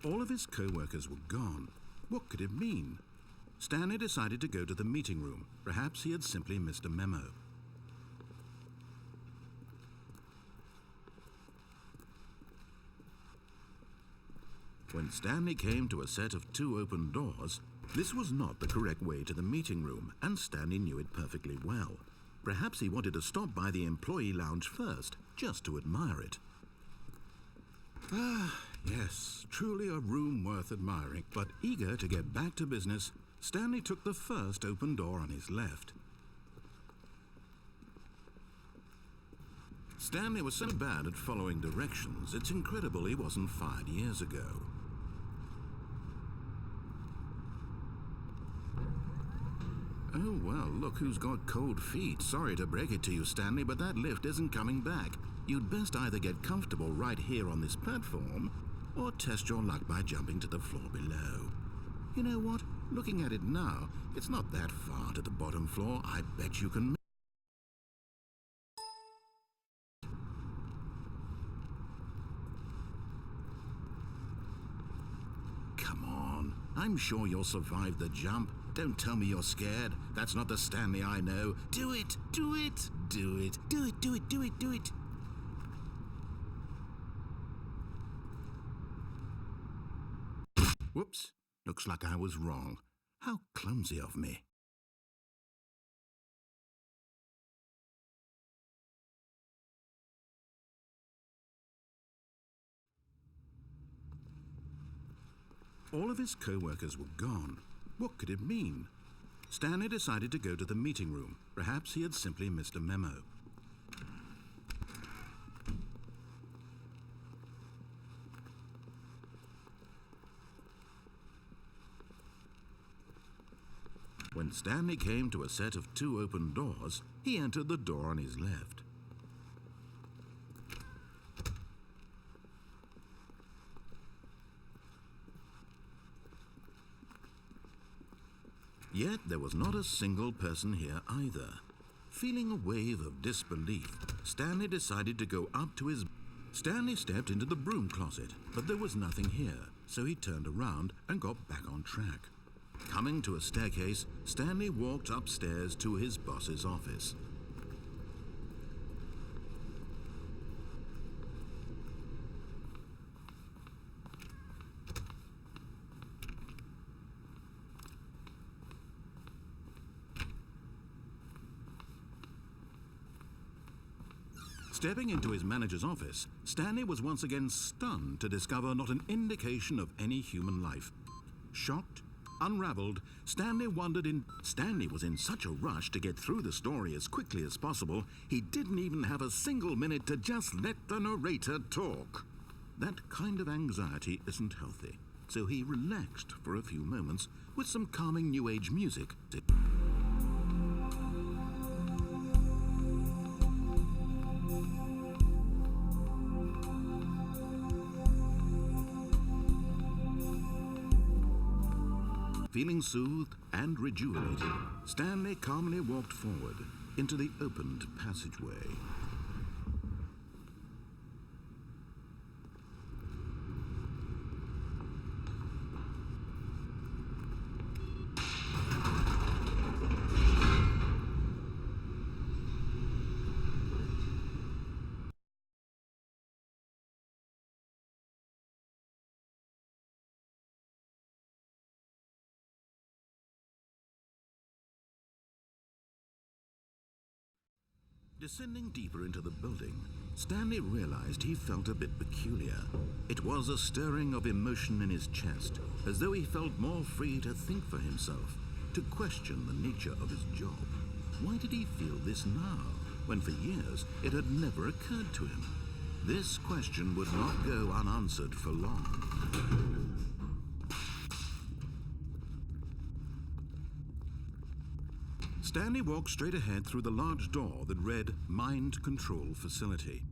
All of his co-workers were gone. What could it mean? Stanley decided to go to the meeting room. Perhaps he had simply missed a memo. When Stanley came to a set of 2 open doors, this was not the correct way to the meeting room, and Stanley knew it perfectly well. Perhaps he wanted to stop by the employee lounge first, just to admire it. Ah, yes, truly a room worth admiring. But eager to get back to business, Stanley took the first open door on his left. Stanley was so bad at following directions, it's incredible he wasn't fired years ago. Oh, well, look who's got cold feet. Sorry to break it to you, Stanley, but that lift isn't coming back. You'd best either get comfortable right here on this platform, or test your luck by jumping to the floor below. You know what? Looking at it now, it's not that far to the bottom floor. I bet you can... Come on. I'm sure you'll survive the jump. Don't tell me you're scared. That's not the Stanley I know. Do it! Do it! Do it! Do it! Do it! Do it! Do it! Whoops. Looks like I was wrong. How clumsy of me. All of his co-workers were gone. What could it mean? Stanley decided to go to the meeting room. Perhaps he had simply missed a memo. When Stanley came to a set of 2 open doors, he entered the door on his left. Yet there was not a single person here either. Feeling a wave of disbelief, Stanley decided to go up to his... Stanley stepped into the broom closet, but there was nothing here, so he turned around and got back on track. Coming to a staircase, Stanley walked upstairs to his boss's office. Stepping into his manager's office, Stanley was once again stunned to discover not an indication of any human life. Shocked, unraveled, Stanley was in such a rush to get through the story as quickly as possible, he didn't even have a single minute to just let the narrator talk. That kind of anxiety isn't healthy, so he relaxed for a few moments with some calming New Age music. Feeling soothed and rejuvenated, Stanley calmly walked forward into the opened passageway. Descending deeper into the building, Stanley realized he felt a bit peculiar. It was a stirring of emotion in his chest, as though he felt more free to think for himself, to question the nature of his job. Why did he feel this now, when for years it had never occurred to him? This question would not go unanswered for long. Stanley walked straight ahead through the large door that read Mind Control Facility.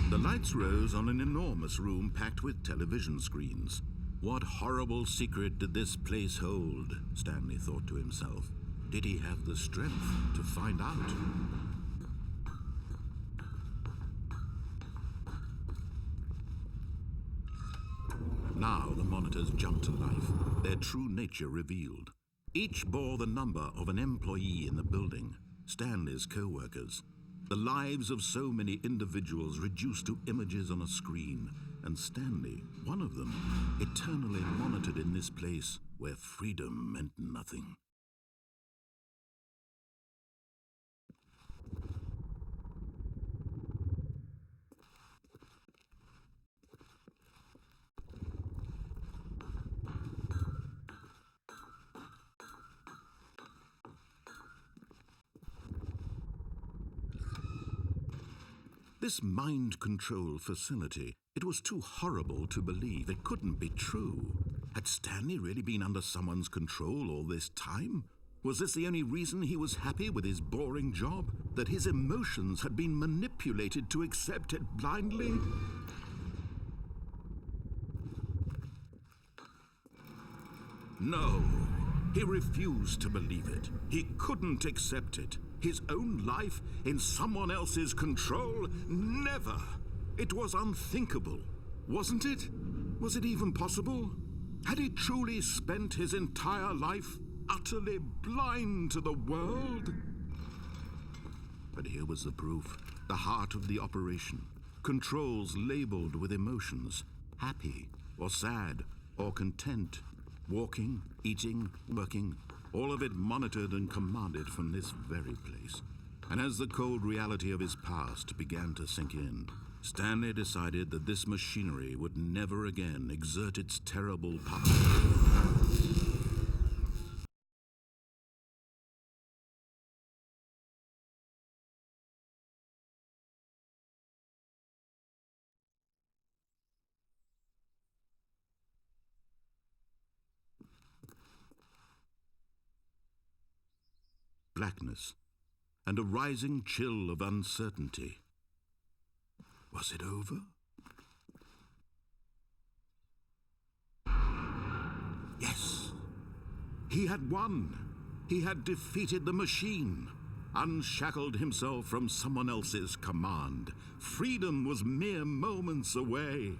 The lights rose on an enormous room packed with television screens. What horrible secret did this place hold? Stanley thought to himself. Did he have the strength to find out? Now the monitors jumped to life, their true nature revealed. Each bore the number of an employee in the building, Stanley's co-workers. The lives of so many individuals reduced to images on a screen, and Stanley, one of them, eternally monitored in this place where freedom meant nothing. This mind control facility, it was too horrible to believe. It couldn't be true. Had Stanley really been under someone's control all this time? Was this the only reason he was happy with his boring job? That his emotions had been manipulated to accept it blindly? No, he refused to believe it. He couldn't accept it. His own life in someone else's control? Never! It was unthinkable, wasn't it? Was it even possible? Had he truly spent his entire life utterly blind to the world? But here was the proof, the heart of the operation. Controls labeled with emotions, happy or sad or content, walking, eating, working, all of it monitored and commanded from this very place. And as the cold reality of his past began to sink in, Stanley decided that this machinery would never again exert its terrible power. Blackness, and a rising chill of uncertainty. Was it over? Yes. He had won. He had defeated the machine, unshackled himself from someone else's command. Freedom was mere moments away.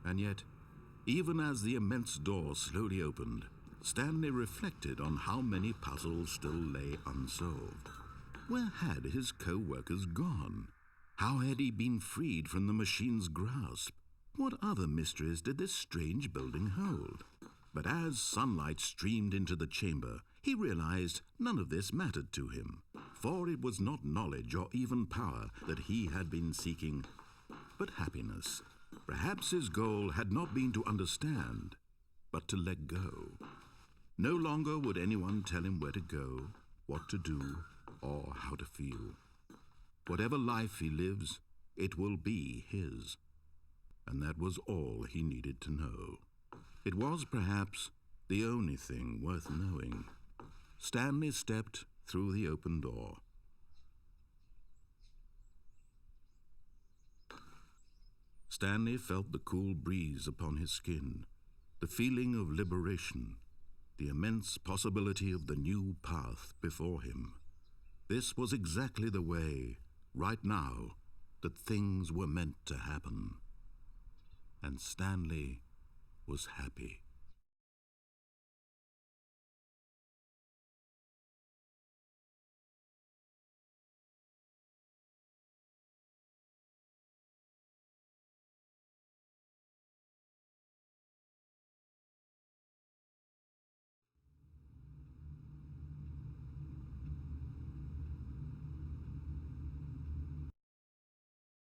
And yet, even as the immense door slowly opened, Stanley reflected on how many puzzles still lay unsolved. Where had his co-workers gone? How had he been freed from the machine's grasp? What other mysteries did this strange building hold? But as sunlight streamed into the chamber, he realized none of this mattered to him, for it was not knowledge or even power that he had been seeking, but happiness. Perhaps his goal had not been to understand, but to let go. No longer would anyone tell him where to go, what to do, or how to feel. Whatever life he lives, it will be his. And that was all he needed to know. It was perhaps the only thing worth knowing. Stanley stepped through the open door. Stanley felt the cool breeze upon his skin, the feeling of liberation, the immense possibility of the new path before him. This was exactly the way, right now, that things were meant to happen. And Stanley was happy.